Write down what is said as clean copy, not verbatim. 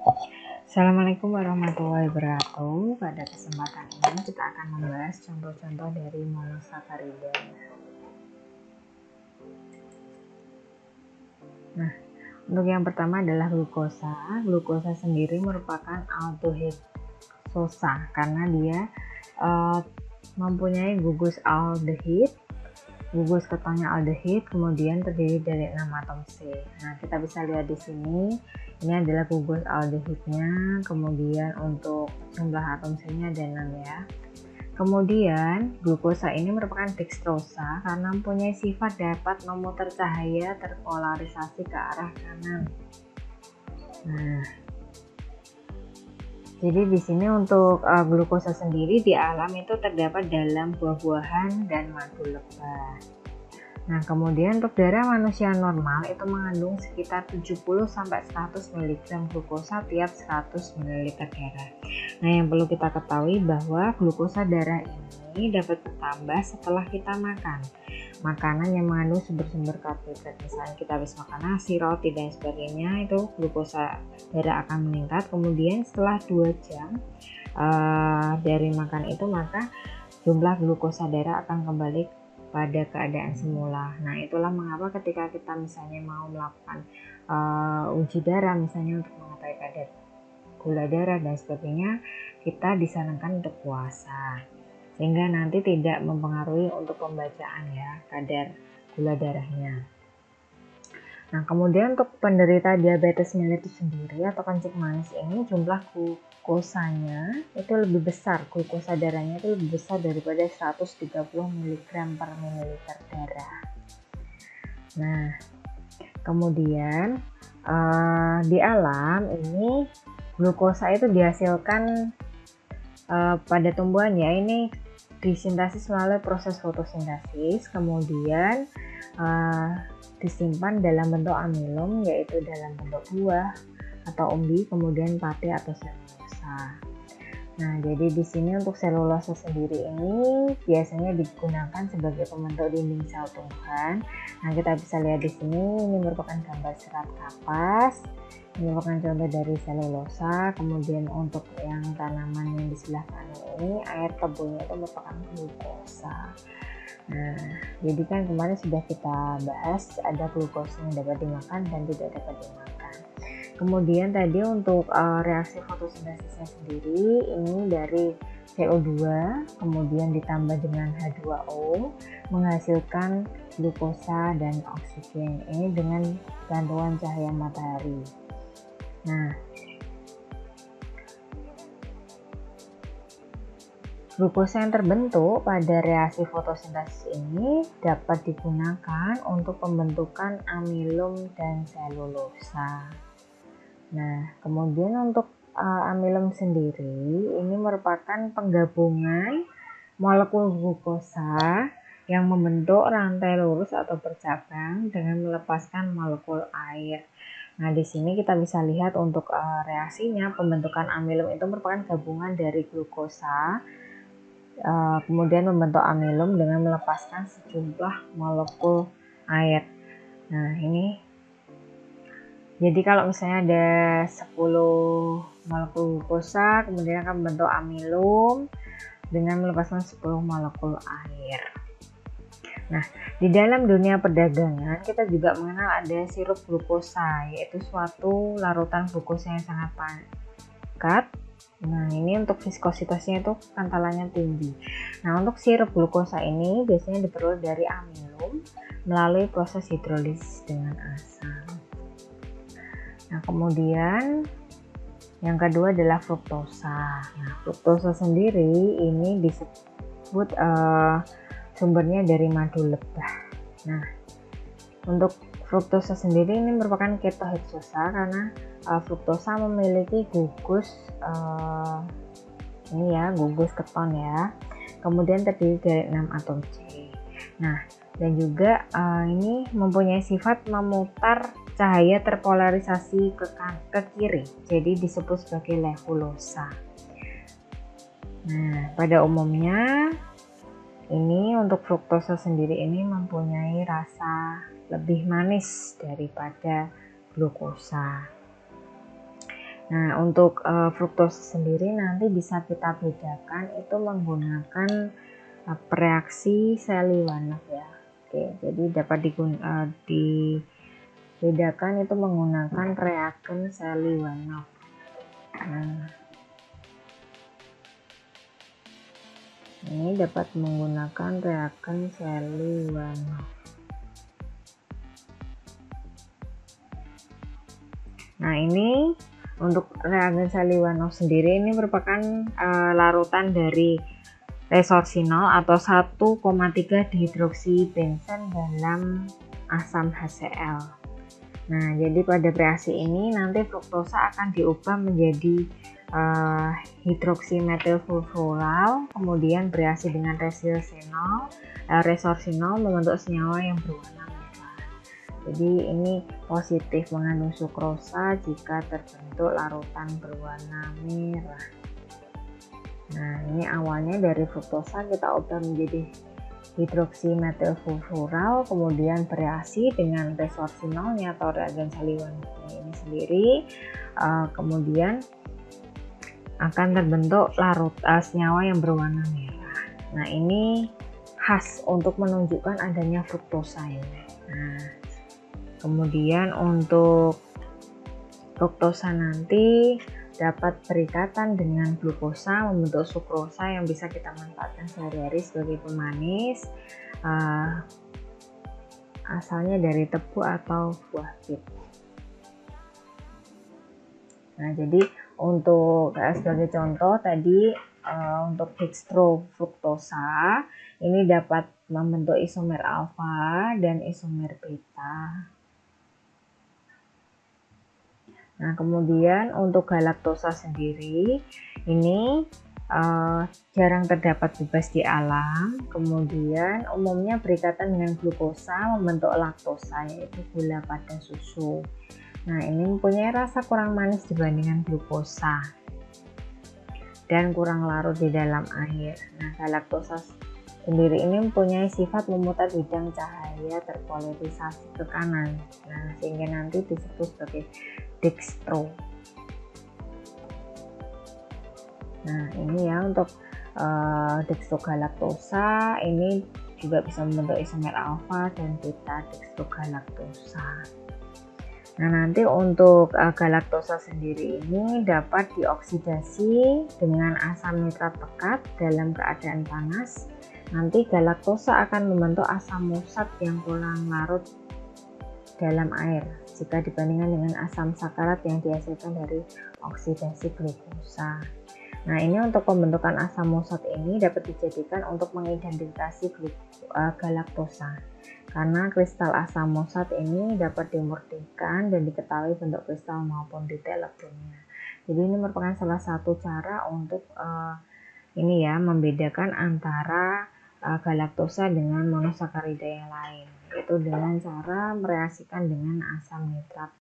Assalamualaikum warahmatullahi wabarakatuh. Pada kesempatan ini kita akan membahas contoh-contoh dari monosakarida. Nah, untuk yang pertama adalah glukosa. Glukosa sendiri merupakan aldehyde sosa karena dia mempunyai gugus aldehyde, gugus ketonnya aldehyde, kemudian terdiri dari 6 atom C. Nah, kita bisa lihat di sini, ini adalah gugus aldehidnya, kemudian untuk jumlah atom C-nya ada 6 ya. Kemudian glukosa ini merupakan dekstrosa karena mempunyai sifat dapat memutar cahaya terpolarisasi ke arah kanan. Nah, jadi di sini untuk glukosa sendiri di alam itu terdapat dalam buah-buahan dan madu lebah. Nah, kemudian untuk darah manusia normal itu mengandung sekitar 70-100 mg glukosa tiap 100 ml darah. Nah, yang perlu kita ketahui bahwa glukosa darah ini dapat bertambah setelah kita makan makanan yang mengandung sumber-sumber karbohidrat. Misalnya kita habis makan nasi, roti dan sebagainya, itu glukosa darah akan meningkat. Kemudian setelah 2 jam dari makan itu, maka jumlah glukosa darah akan kembali pada keadaan semula. Nah, itulah mengapa ketika kita misalnya mau melakukan uji darah, misalnya untuk mengetahui kadar gula darah dan sebagainya, kita disarankan untuk puasa, sehingga nanti tidak mempengaruhi untuk pembacaan ya kadar gula darahnya. Nah, kemudian untuk penderita diabetes mellitus sendiri atau kencing manis ini, jumlah glukosanya itu lebih besar, glukosa darahnya itu lebih besar daripada 130 mg per mililiter darah. Nah, kemudian di alam ini glukosa itu dihasilkan pada tumbuhan ya, ini disintesis melalui proses fotosintesis, kemudian disimpan dalam bentuk amilum, yaitu dalam bentuk buah atau umbi, kemudian pate atau selulosa. Nah, jadi di sini untuk selulosa sendiri ini biasanya digunakan sebagai pembentuk dinding sel tumbuhan. Nah, kita bisa lihat di sini, ini merupakan gambar serat kapas. Ini merupakan contoh dari selulosa. Kemudian untuk yang tanaman yang di sebelah kanan ini, air tebunya itu merupakan glukosa. Nah, jadi kan kemarin sudah kita bahas ada glukosa yang dapat dimakan dan tidak dapat dimakan. Kemudian tadi untuk reaksi fotosintesisnya sendiri, ini dari CO2 kemudian ditambah dengan H2O menghasilkan glukosa dan oksigen, ini dengan bantuan cahaya matahari. Nah, glukosa yang terbentuk pada reaksi fotosintesis ini dapat digunakan untuk pembentukan amilum dan selulosa. Nah, kemudian untuk amilum sendiri ini merupakan penggabungan molekul glukosa yang membentuk rantai lurus atau bercabang dengan melepaskan molekul air. Nah, di sini kita bisa lihat untuk reaksinya, pembentukan amilum itu merupakan gabungan dari glukosa kemudian membentuk amilum dengan melepaskan sejumlah molekul air. Nah, ini jadi kalau misalnya ada 10 molekul glukosa, kemudian akan membentuk amilum dengan melepaskan 10 molekul air. Nah, di dalam dunia perdagangan kita juga mengenal ada sirup glukosa, yaitu suatu larutan glukosa yang sangat padat. Nah, ini untuk viskositasnya itu kantalannya tinggi. Nah, untuk sirup glukosa ini biasanya diperoleh dari amilum melalui proses hidrolisis dengan asam. Nah, kemudian yang kedua adalah fruktosa. Nah, fruktosa sendiri ini disebut sumbernya dari madu lebah. Nah, untuk fruktosa sendiri ini merupakan ketoheksosa karena fruktosa memiliki gugus ini ya, gugus keton ya. Kemudian terdiri dari 6 atom C. Nah, dan juga ini mempunyai sifat memutar cahaya terpolarisasi ke kiri, jadi disebut sebagai levulosa. Nah, pada umumnya ini untuk fruktosa sendiri ini mempunyai rasa lebih manis daripada glukosa. Nah, untuk fruktosa sendiri nanti bisa kita bedakan itu menggunakan reaksi Seliwanov ya. Oke, jadi dapat dibedakan itu menggunakan reagen Seliwanov. Nah, ini dapat menggunakan reagen Seliwanov. Nah, ini untuk reagen Seliwanov sendiri ini merupakan larutan dari resorsinol atau 1,3 dihidroksibenzen dalam asam HCl. Nah, jadi pada reaksi ini nanti fruktosa akan diubah menjadi hidroksimetilfurfural, kemudian bereaksi dengan resorsinol membentuk senyawa yang berwarna merah. Jadi ini positif mengandung sukrosa jika terbentuk larutan berwarna merah. Nah, ini awalnya dari fruktosa kita ubah menjadi hidroksimetilfurfural, kemudian bereaksi dengan resorsinolnya atau reagen Seliwanov ini sendiri, kemudian akan terbentuk senyawa yang berwarna merah. Nah, ini khas untuk menunjukkan adanya fruktosa ini. Nah, kemudian untuk fruktosa nanti dapat berikatan dengan glukosa membentuk sukrosa yang bisa kita manfaatkan sehari-hari sebagai pemanis, asalnya dari tebu atau buah bit. Nah, jadi untuk sebagai contoh tadi untuk dextrofruktosa ini dapat membentuk isomer alfa dan isomer beta. Nah, kemudian untuk galaktosa sendiri ini jarang terdapat bebas di alam, kemudian umumnya berikatan dengan glukosa membentuk laktosa yaitu gula pada susu. Nah, ini mempunyai rasa kurang manis dibandingkan glukosa dan kurang larut di dalam air. Nah, galaktosa sendiri ini mempunyai sifat memutar bidang cahaya terpolarisasi ke kanan. Nah, sehingga nanti disebut sebagai dextro. Nah, ini ya untuk dextrogalaktosa ini juga bisa membentuk isomer alfa dan beta dextrogalaktosa. Nah, nanti untuk galaktosa sendiri ini dapat dioksidasi dengan asam nitrat pekat dalam keadaan panas. Nanti galaktosa akan membentuk asam musat yang kurang larut dalam air jika dibandingkan dengan asam sakarat yang dihasilkan dari oksidasi glukosa. Nah, ini untuk pembentukan asam musat ini dapat dijadikan untuk mengidentifikasi galaktosa karena kristal asam musat ini dapat dimurnikan dan diketahui bentuk kristal maupun detail elektronnya. Jadi ini merupakan salah satu cara untuk ini ya membedakan antara galaktosa dengan monosakarida yang lain, yaitu dengan cara mereaksikan dengan asam nitrat.